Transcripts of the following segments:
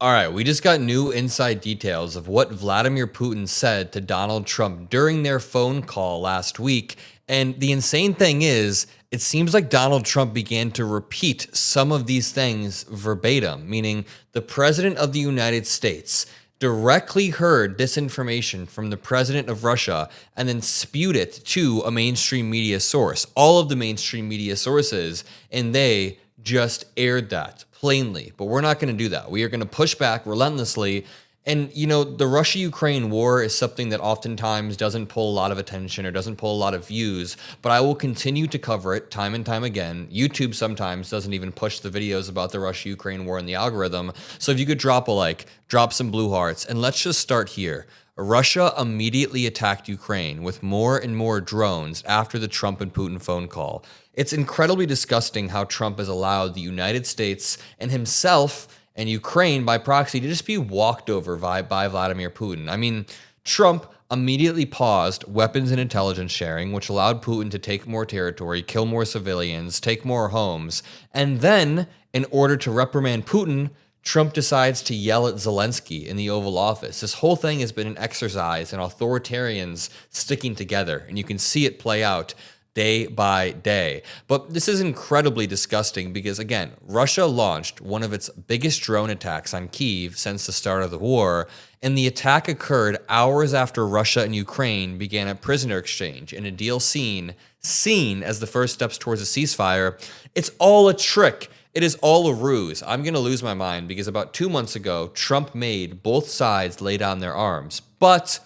All right, we just got new inside details of what Vladimir Putin said to Donald Trump during their phone call last week. And the insane thing is, it seems like Donald Trump began to repeat some of these things verbatim, meaning the president of the United States directly heard this information from the president of Russia and then spewed it to a mainstream media source, all of the mainstream media sources, and they just aired that plainly. But we're not going to do that. We are going to push back relentlessly. And, the Russia-Ukraine war is something that oftentimes doesn't pull a lot of attention or doesn't pull a lot of views, but I will continue to cover it time and time again. YouTube sometimes doesn't even push the videos about the Russia-Ukraine war in the algorithm. So if you could drop a like, drop some blue hearts, and let's just start here. Russia immediately attacked Ukraine with more and more drones after the Trump and Putin phone call. It's incredibly disgusting how Trump has allowed the United States and himself and Ukraine by proxy to just be walked over by Vladimir Putin. I mean, Trump immediately paused weapons and intelligence sharing, which allowed Putin to take more territory, kill more civilians, take more homes. And then, in order to reprimand Putin, Trump decides to yell at Zelensky in the Oval Office. This whole thing has been an exercise in authoritarians sticking together, and you can see it play out day by day. But this is incredibly disgusting because, again, Russia launched one of its biggest drone attacks on Kyiv since the start of the war, and the attack occurred hours after Russia and Ukraine began a prisoner exchange in a deal seen as the first steps towards a ceasefire. It's all a trick. It is all a ruse. I'm going to lose my mind because about 2 months ago, Trump made both sides lay down their arms. But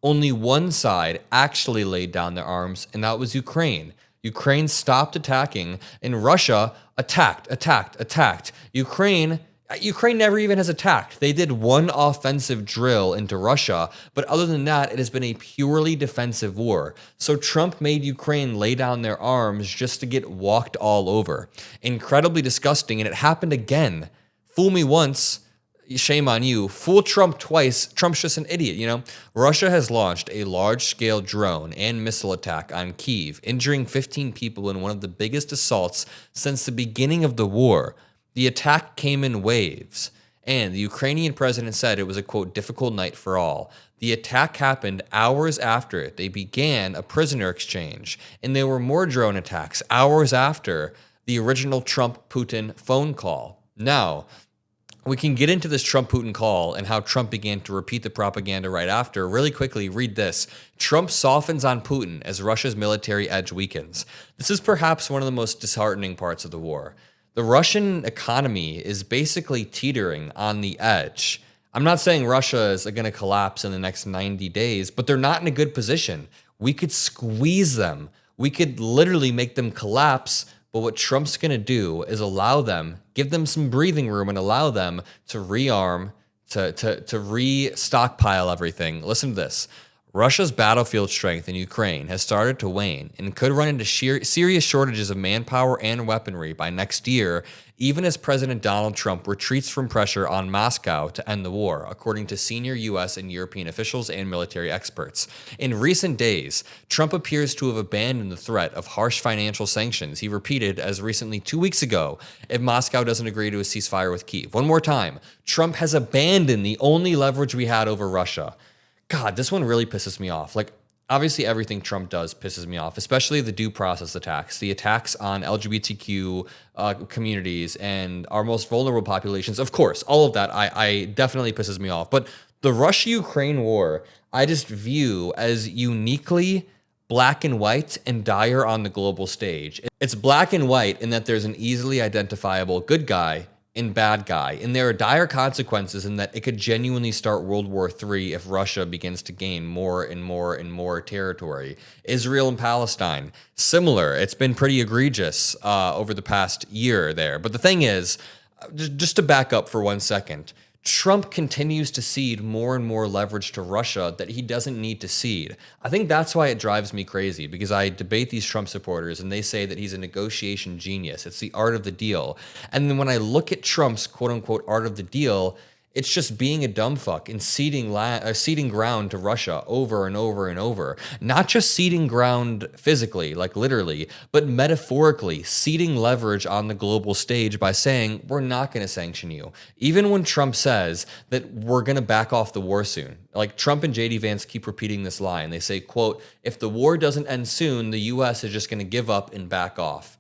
only one side actually laid down their arms, and that was Ukraine. Ukraine stopped attacking, and Russia attacked. Ukraine never even has attacked. They did one offensive drill into Russia, but other than that, it has been a purely defensive war. So Trump made Ukraine lay down their arms just to get walked all over. Incredibly disgusting, and it happened again. Fool me once, shame on you. Fool Trump twice, Trump's just an idiot, Russia has launched a large-scale drone and missile attack on Kyiv, injuring 15 people in one of the biggest assaults since the beginning of the war. The attack came in waves, and the Ukrainian president said it was a, quote, difficult night for all. The attack happened hours after they began a prisoner exchange, and there were more drone attacks hours after the original Trump-Putin phone call. Now, we can get into this Trump-Putin call and how Trump began to repeat the propaganda right after. Really quickly, read this. Trump softens on Putin as Russia's military edge weakens. This is perhaps one of the most disheartening parts of the war. The Russian economy is basically teetering on the edge. I'm not saying Russia is going to collapse in the next 90 days, but they're not in a good position. We could squeeze them. We could literally make them collapse. But what Trump's going to do is give them some breathing room and allow them to rearm, to re-stockpile everything. Listen to this. Russia's battlefield strength in Ukraine has started to wane and could run into serious shortages of manpower and weaponry by next year, even as President Donald Trump retreats from pressure on Moscow to end the war, according to senior U.S. and European officials and military experts. In recent days, Trump appears to have abandoned the threat of harsh financial sanctions he repeated as recently 2 weeks ago if Moscow doesn't agree to a ceasefire with Kyiv. One more time, Trump has abandoned the only leverage we had over Russia. God, this one really pisses me off. Obviously everything Trump does pisses me off, especially the due process attacks, the attacks on LGBTQ communities and our most vulnerable populations. Of course, all of that I definitely pisses me off. But the Russia-Ukraine war, I just view as uniquely black and white and dire on the global stage. It's black and white in that there's an easily identifiable good guy and bad guy. And there are dire consequences in that it could genuinely start World War III if Russia begins to gain more and more and more territory. Israel and Palestine, similar. It's been pretty egregious over the past year there. But the thing is, just to back up for 1 second, Trump continues to cede more and more leverage to Russia that he doesn't need to cede. I think that's why it drives me crazy, because I debate these Trump supporters and they say that he's a negotiation genius. It's the art of the deal. And then when I look at Trump's quote unquote art of the deal, It's just being a dumb fuck and ceding ground to Russia over and over and over. Not just ceding ground physically, like literally, but metaphorically, ceding leverage on the global stage by saying, we're not going to sanction you. Even when Trump says that we're going to back off the war soon. Like Trump and JD Vance keep repeating this line. They say, quote, if the war doesn't end soon, the US is just going to give up and back off.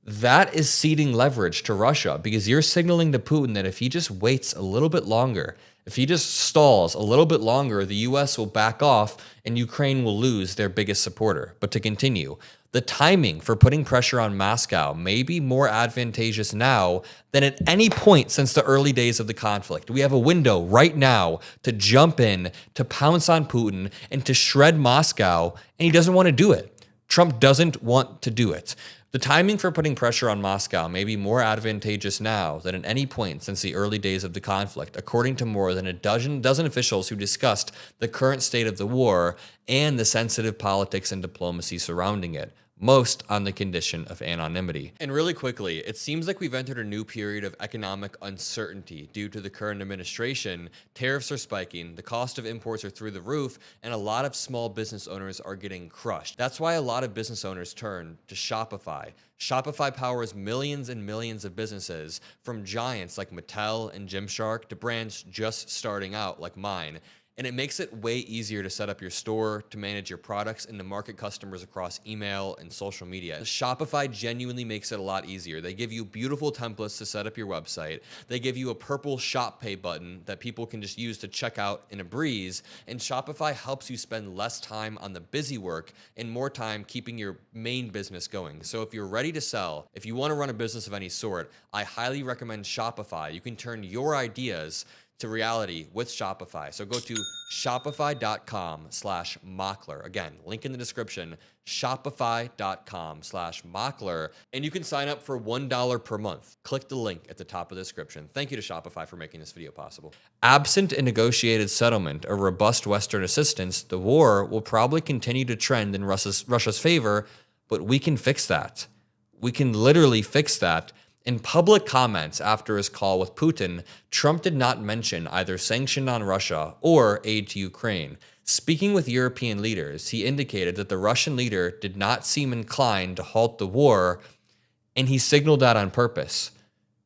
That is ceding leverage to Russia because you're signaling to Putin that if he just waits a little bit longer, if he just stalls a little bit longer, the US will back off and Ukraine will lose their biggest supporter. But to continue, the timing for putting pressure on Moscow may be more advantageous now than at any point since the early days of the conflict. We have a window right now to jump in, to pounce on Putin, and to shred Moscow, and he doesn't want to do it. Trump doesn't want to do it. The timing for putting pressure on Moscow may be more advantageous now than at any point since the early days of the conflict, according to more than a dozen officials who discussed the current state of the war and the sensitive politics and diplomacy surrounding it, most on the condition of anonymity. And really quickly, it seems like we've entered a new period of economic uncertainty due to the current administration. Tariffs are spiking, the cost of imports are through the roof, and a lot of small business owners are getting crushed. That's why a lot of business owners turn to Shopify. Shopify powers millions and millions of businesses, from giants like Mattel and Gymshark to brands just starting out like mine. And it makes it way easier to set up your store, to manage your products, and to market customers across email and social media. Shopify genuinely makes it a lot easier. They give you beautiful templates to set up your website. They give you a purple Shop Pay button that people can just use to check out in a breeze. And Shopify helps you spend less time on the busy work and more time keeping your main business going. So if you're ready to sell, if you want to run a business of any sort, I highly recommend Shopify. You can turn your ideas to reality with Shopify. So go to shopify.com/Mockler. Again, link in the description, shopify.com/Mockler, and you can sign up for $1 per month. Click the link at the top of the description. Thank you to Shopify for making this video possible. Absent a negotiated settlement or robust Western assistance, the war will probably continue to trend in Russia's favor, but we can fix that. We can literally fix that. In public comments after his call with Putin, Trump did not mention either sanction on Russia or aid to Ukraine. Speaking with European leaders, he indicated that the Russian leader did not seem inclined to halt the war, and he signaled that on purpose.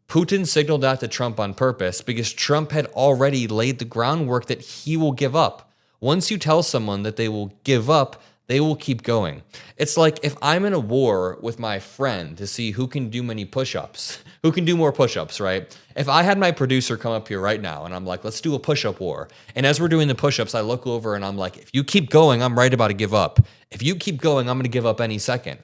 Putin signaled that to Trump on purpose because Trump had already laid the groundwork that he will give up. Once you tell someone that they will give up, they will keep going. It's like if I'm in a war with my friend to see who can do many push-ups, who can do more push-ups, right? If I had my producer come up here right now and I'm like, let's do a push-up war. And as we're doing the push-ups, I look over and I'm like, if you keep going, I'm right about to give up. If you keep going, I'm going to give up any second.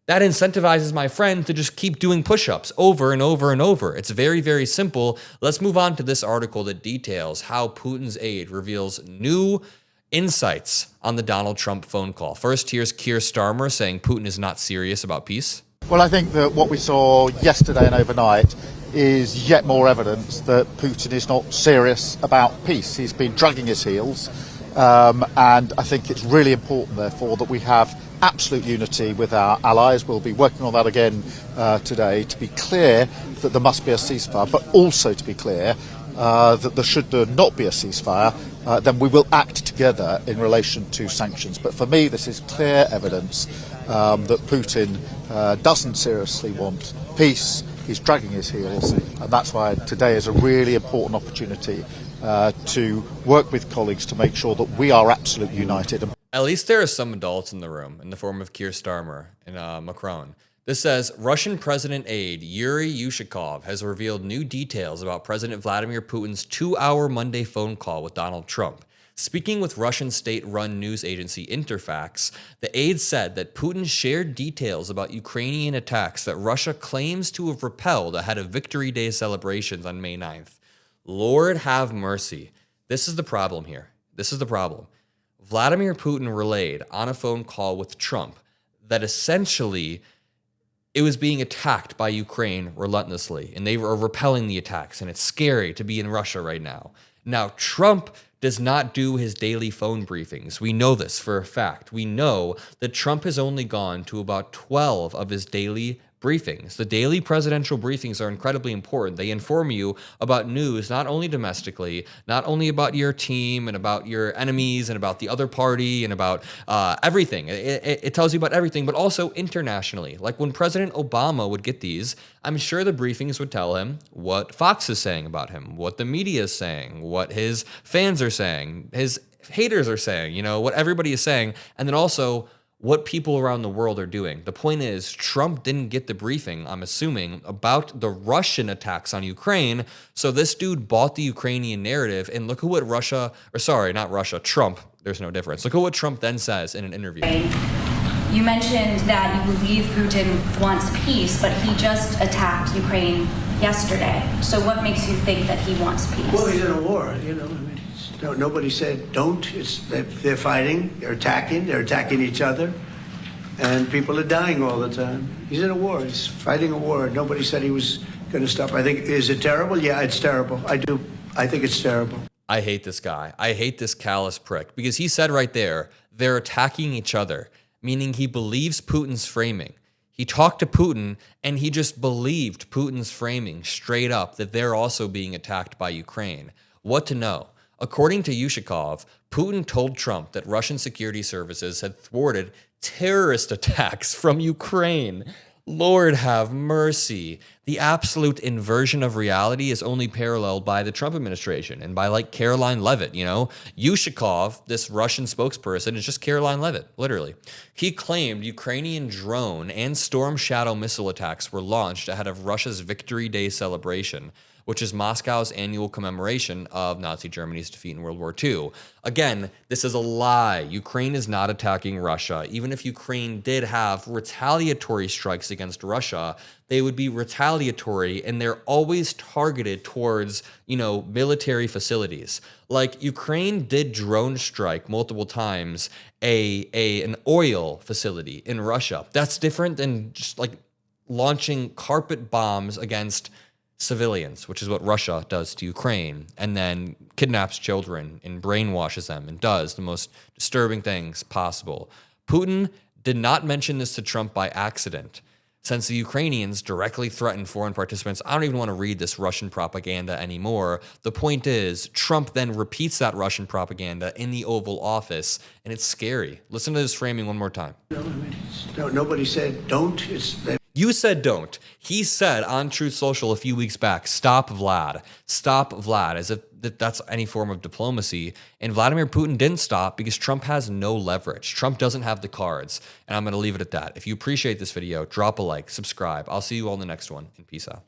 That incentivizes my friend to just keep doing push-ups over and over and over. It's very, very simple. Let's move on to this article that details how Putin's aide reveals new insights on the Donald Trump phone call. First, here's Keir Starmer saying Putin is not serious about peace. Well, I think that what we saw yesterday and overnight is yet more evidence that Putin is not serious about peace. He's been dragging his heels, and I think it's really important, therefore, that we have absolute unity with our allies. We'll be working on that again today to be clear that there must be a ceasefire, but also to be clear that there should not be a ceasefire, then we will act together in relation to sanctions. But for me, this is clear evidence that Putin doesn't seriously want peace. He's dragging his heels, and that's why today is a really important opportunity to work with colleagues to make sure that we are absolutely united. At least there are some adults in the room, in the form of Keir Starmer and Macron. This says, Russian President aide Yuri Yushakov has revealed new details about President Vladimir Putin's 2-hour Monday phone call with Donald Trump. Speaking with Russian state-run news agency Interfax, the aide said that Putin shared details about Ukrainian attacks that Russia claims to have repelled ahead of Victory Day celebrations on May 9th. Lord have mercy. This is the problem here. This is the problem. Vladimir Putin relayed on a phone call with Trump that essentially it was being attacked by Ukraine relentlessly, and they were repelling the attacks, and it's scary to be in Russia right now. Now, Trump does not do his daily phone briefings. We know this for a fact. We know that Trump has only gone to about 12 of his daily briefings. The daily presidential briefings are incredibly important. They inform you about news, not only domestically, not only about your team and about your enemies and about the other party and about everything. It tells you about everything, but also internationally. Like when President Obama would get these, I'm sure the briefings would tell him what Fox is saying about him, what the media is saying, what his fans are saying, his haters are saying, you know, what everybody is saying, and then also what people around the world are doing. The point is, Trump didn't get the briefing, I'm assuming, about the Russian attacks on Ukraine. So this dude bought the Ukrainian narrative, and look at what Trump, there's no difference. Look at what Trump then says in an interview. You mentioned that you believe Putin wants peace, but he just attacked Ukraine yesterday. So what makes you think that he wants peace? Well, he's in a war, you know. Nobody said don't. They're fighting, they're attacking each other, and people are dying all the time. He's in a war. He's fighting a war. Nobody said he was going to stop. I think, is it terrible? Yeah, it's terrible. I do. I think it's terrible. I hate this guy. I hate this callous prick because he said right there, they're attacking each other, meaning he believes Putin's framing. He talked to Putin and he just believed Putin's framing straight up that they're also being attacked by Ukraine. What to know? According to Yushikov, Putin told Trump that Russian security services had thwarted terrorist attacks from Ukraine. Lord have mercy. The absolute inversion of reality is only paralleled by the Trump administration and by like Caroline Leavitt, you know? Yushikov, this Russian spokesperson, is just Caroline Leavitt, literally. He claimed Ukrainian drone and Storm Shadow missile attacks were launched ahead of Russia's Victory Day celebration, which is Moscow's annual commemoration of Nazi Germany's defeat in World War II. Again, this is a lie. Ukraine is not attacking Russia. Even if Ukraine did have retaliatory strikes against Russia, they would be retaliatory, and they're always targeted towards, you know, military facilities. Like Ukraine did drone strike multiple times an oil facility in Russia. That's different than just like launching carpet bombs against civilians, which is what Russia does to Ukraine, and then kidnaps children and brainwashes them and does the most disturbing things possible. Putin did not mention this to Trump by accident. Since the Ukrainians directly threatened foreign participants, I don't even want to read this Russian propaganda anymore. The point is, Trump then repeats that Russian propaganda in the Oval Office, and it's scary. Listen to this framing one more time. Nobody said don't. You said don't. He said on Truth Social a few weeks back, stop Vlad. Stop Vlad, as if that's any form of diplomacy. And Vladimir Putin didn't stop because Trump has no leverage. Trump doesn't have the cards. And I'm going to leave it at that. If you appreciate this video, drop a like, subscribe. I'll see you all in the next one, and peace out.